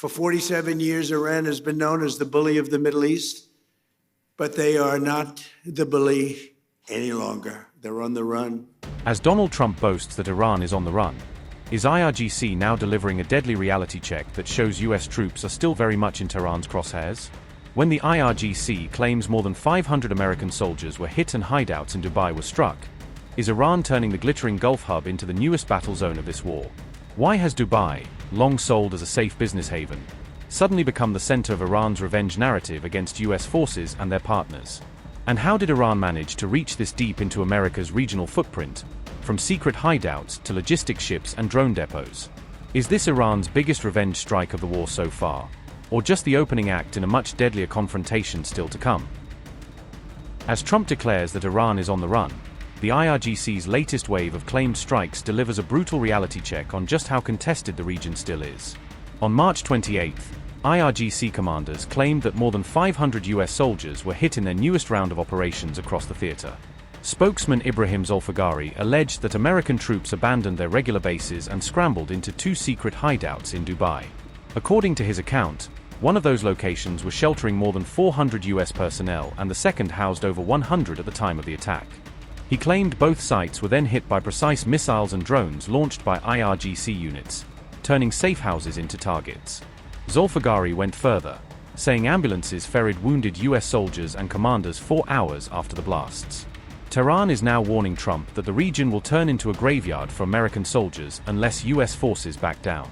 For 47 years, Iran has been known as the bully of the Middle East, but they are not the bully any longer. They're on the run. As Donald Trump boasts that Iran is on the run, is IRGC now delivering a deadly reality check that shows US troops are still very much in Tehran's crosshairs? When the IRGC claims more than 500 American soldiers were hit and hideouts in Dubai were struck, is Iran turning the glittering Gulf hub into the newest battle zone of this war? Why has Dubai, long sold as a safe business haven, suddenly become the center of Iran's revenge narrative against US forces and their partners? And how did Iran manage to reach this deep into America's regional footprint, from secret hideouts to logistics ships and drone depots? Is this Iran's biggest revenge strike of the war so far, or just the opening act in a much deadlier confrontation still to come? As Trump declares that Iran is on the run, the IRGC's latest wave of claimed strikes delivers a brutal reality check on just how contested the region still is. On March 28, IRGC commanders claimed that more than 500 US soldiers were hit in their newest round of operations across the theater. Spokesman Ibrahim Zolfagari alleged that American troops abandoned their regular bases and scrambled into two secret hideouts in Dubai. According to his account, one of those locations was sheltering more than 400 US personnel and the second housed over 100 at the time of the attack. He claimed both sites were then hit by precise missiles and drones launched by IRGC units, turning safe houses into targets. Zolfagari went further, saying ambulances ferried wounded US soldiers and commanders 4 hours after the blasts. Tehran is now warning Trump that the region will turn into a graveyard for American soldiers unless US forces back down.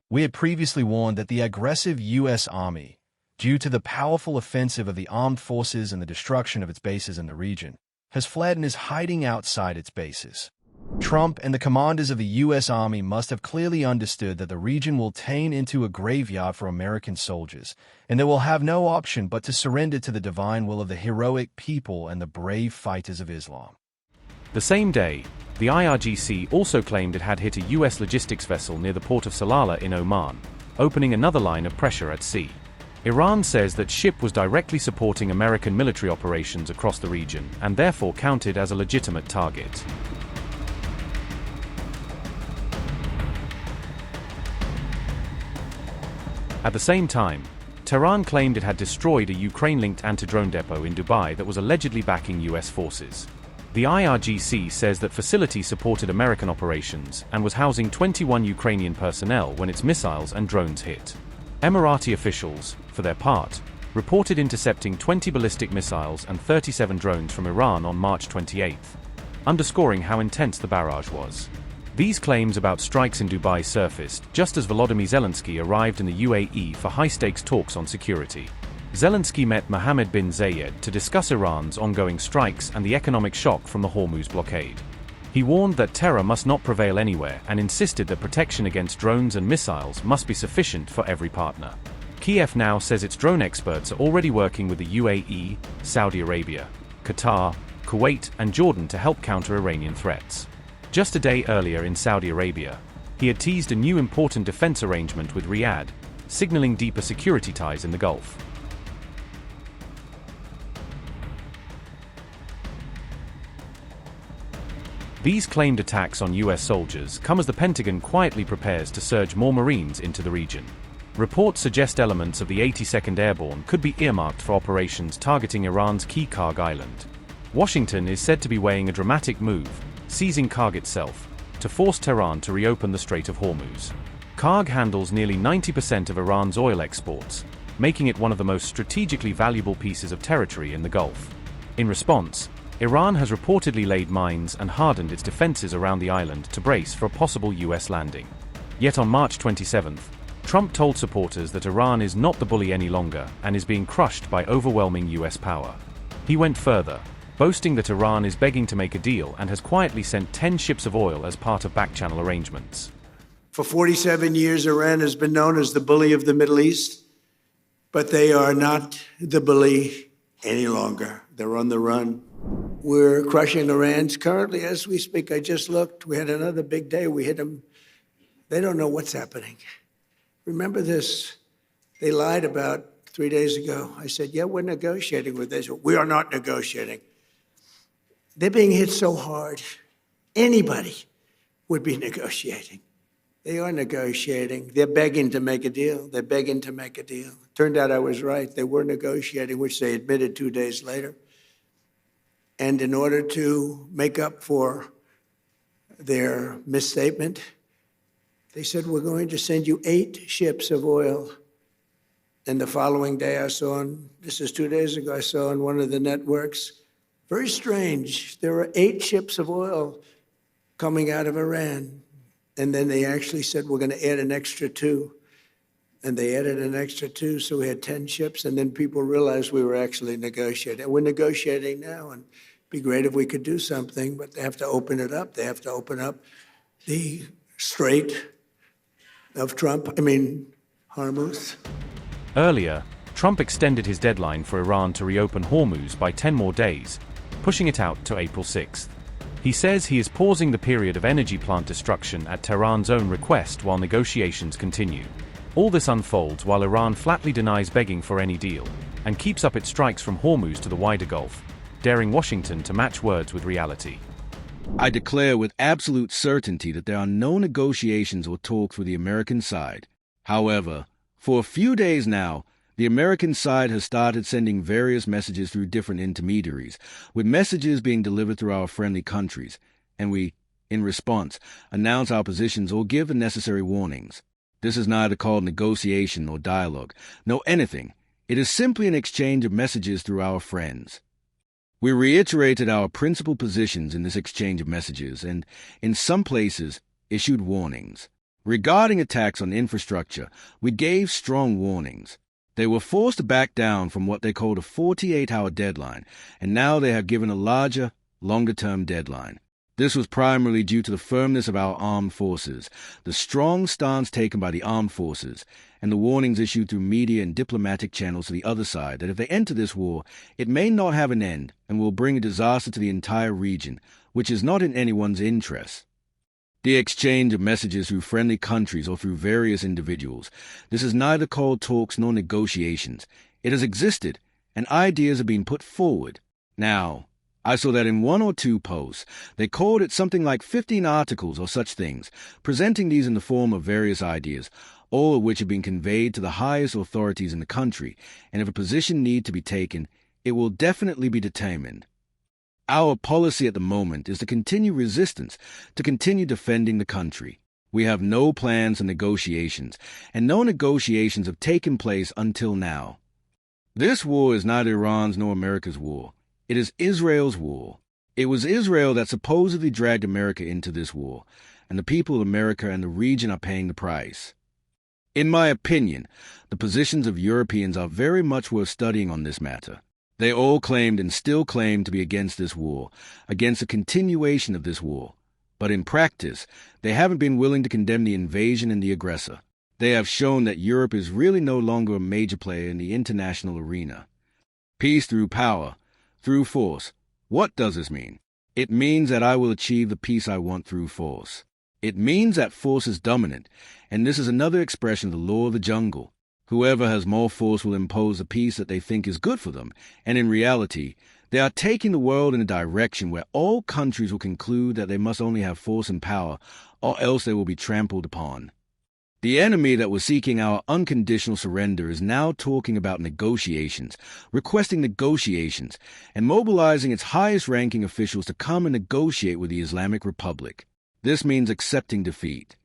We had previously warned that the aggressive US Army, due to the powerful offensive of the armed forces and the destruction of its bases in the region, has fled and is hiding outside its bases. Trump and the commanders of the U.S. Army must have clearly understood that the region will turn into a graveyard for American soldiers, and they will have no option but to surrender to the divine will of the heroic people and the brave fighters of Islam. The same day, the IRGC also claimed it had hit a U.S. logistics vessel near the port of Salalah in Oman, opening another line of pressure at sea. Iran says that ship was directly supporting American military operations across the region and therefore counted as a legitimate target. At the same time, Tehran claimed it had destroyed a Ukraine-linked anti-drone depot in Dubai that was allegedly backing US forces. The IRGC says that facility supported American operations and was housing 21 Ukrainian personnel when its missiles and drones hit. Emirati officials, for their part, reported intercepting 20 ballistic missiles and 37 drones from Iran on March 28, underscoring how intense the barrage was. These claims about strikes in Dubai surfaced just as Volodymyr Zelensky arrived in the UAE for high-stakes talks on security. Zelensky met Mohammed bin Zayed to discuss Iran's ongoing strikes and the economic shock from the Hormuz blockade. He warned that terror must not prevail anywhere and insisted that protection against drones and missiles must be sufficient for every partner. Kiev now says its drone experts are already working with the UAE, Saudi Arabia, Qatar, Kuwait, and Jordan to help counter Iranian threats. Just a day earlier in Saudi Arabia, he had teased a new important defense arrangement with Riyadh, signaling deeper security ties in the Gulf. These claimed attacks on US soldiers come as the Pentagon quietly prepares to surge more Marines into the region. Reports suggest elements of the 82nd Airborne could be earmarked for operations targeting Iran's key Karg Island. Washington is said to be weighing a dramatic move, seizing Karg itself, to force Tehran to reopen the Strait of Hormuz. Karg handles nearly 90% of Iran's oil exports, making it one of the most strategically valuable pieces of territory in the Gulf. In response, Iran has reportedly laid mines and hardened its defenses around the island to brace for a possible US landing. Yet on March 27, Trump told supporters that Iran is not the bully any longer and is being crushed by overwhelming US power. He went further, boasting that Iran is begging to make a deal and has quietly sent 10 ships of oil as part of back-channel arrangements. For 47 years, Iran has been known as the bully of the Middle East, but they are not the bully any longer. They're on the run. We're crushing Iran currently as we speak. I just looked. We had another big day. We hit them. They don't know what's happening. Remember this. They lied about 3 days ago. I said, yeah, we're negotiating with Israel. We are not negotiating. They're being hit so hard, anybody would be negotiating. They are negotiating. They're begging to make a deal. They're begging to make a deal. Turned out I was right. They were negotiating, which they admitted 2 days later. And in order to make up for their misstatement, they said, we're going to send you 8 ships of oil. And the following day I saw, this is 2 days ago, I saw on one of the networks, very strange, there are 8 ships of oil coming out of Iran. And then they actually said, we're going to add an extra 2. And they added an extra 2, so we had 10 ships. And then people realized we were actually negotiating. And we're negotiating now, and it'd be great if we could do something, but they have to open it up. They have to open up the Strait of Hormuz. Earlier, Trump extended his deadline for Iran to reopen Hormuz by 10 more days, pushing it out to April 6th. He says he is pausing the period of energy plant destruction at Tehran's own request while negotiations continue. All this unfolds while Iran flatly denies begging for any deal, and keeps up its strikes from Hormuz to the wider Gulf, daring Washington to match words with reality. I declare with absolute certainty that there are no negotiations or talks with the American side. However, for a few days now, the American side has started sending various messages through different intermediaries, with messages being delivered through our friendly countries, and we, in response, announce our positions or give the necessary warnings. This is neither called negotiation nor dialogue, nor anything. It is simply an exchange of messages through our friends. We reiterated our principal positions in this exchange of messages and, in some places, issued warnings. Regarding attacks on infrastructure, we gave strong warnings. They were forced to back down from what they called a 48-hour deadline, and now they have given a larger, longer-term deadline. This was primarily due to the firmness of our armed forces, the strong stance taken by the armed forces, and the warnings issued through media and diplomatic channels to the other side that if they enter this war, it may not have an end and will bring a disaster to the entire region, which is not in anyone's interest. The exchange of messages through friendly countries or through various individuals. This is neither called talks nor negotiations. It has existed, and ideas have been put forward. Now, I saw that in 1 or 2 posts, they called it something like 15 articles or such things, presenting these in the form of various ideas, all of which have been conveyed to the highest authorities in the country, and if a position need to be taken, it will definitely be determined. Our policy at the moment is to continue resistance, to continue defending the country. We have no plans for negotiations, and no negotiations have taken place until now. This war is neither Iran's nor America's war. It is Israel's war. It was Israel that supposedly dragged America into this war, and the people of America and the region are paying the price. In my opinion, the positions of Europeans are very much worth studying on this matter. They all claimed and still claim to be against this war, against a continuation of this war. But in practice, they haven't been willing to condemn the invasion and the aggressor. They have shown that Europe is really no longer a major player in the international arena. Peace through power, through force. What does this mean? It means that I will achieve the peace I want through force. It means that force is dominant, and this is another expression of the law of the jungle. Whoever has more force will impose a peace that they think is good for them, and in reality, they are taking the world in a direction where all countries will conclude that they must only have force and power, or else they will be trampled upon. The enemy that was seeking our unconditional surrender is now talking about negotiations, requesting negotiations, and mobilizing its highest-ranking officials to come and negotiate with the Islamic Republic. This means accepting defeat.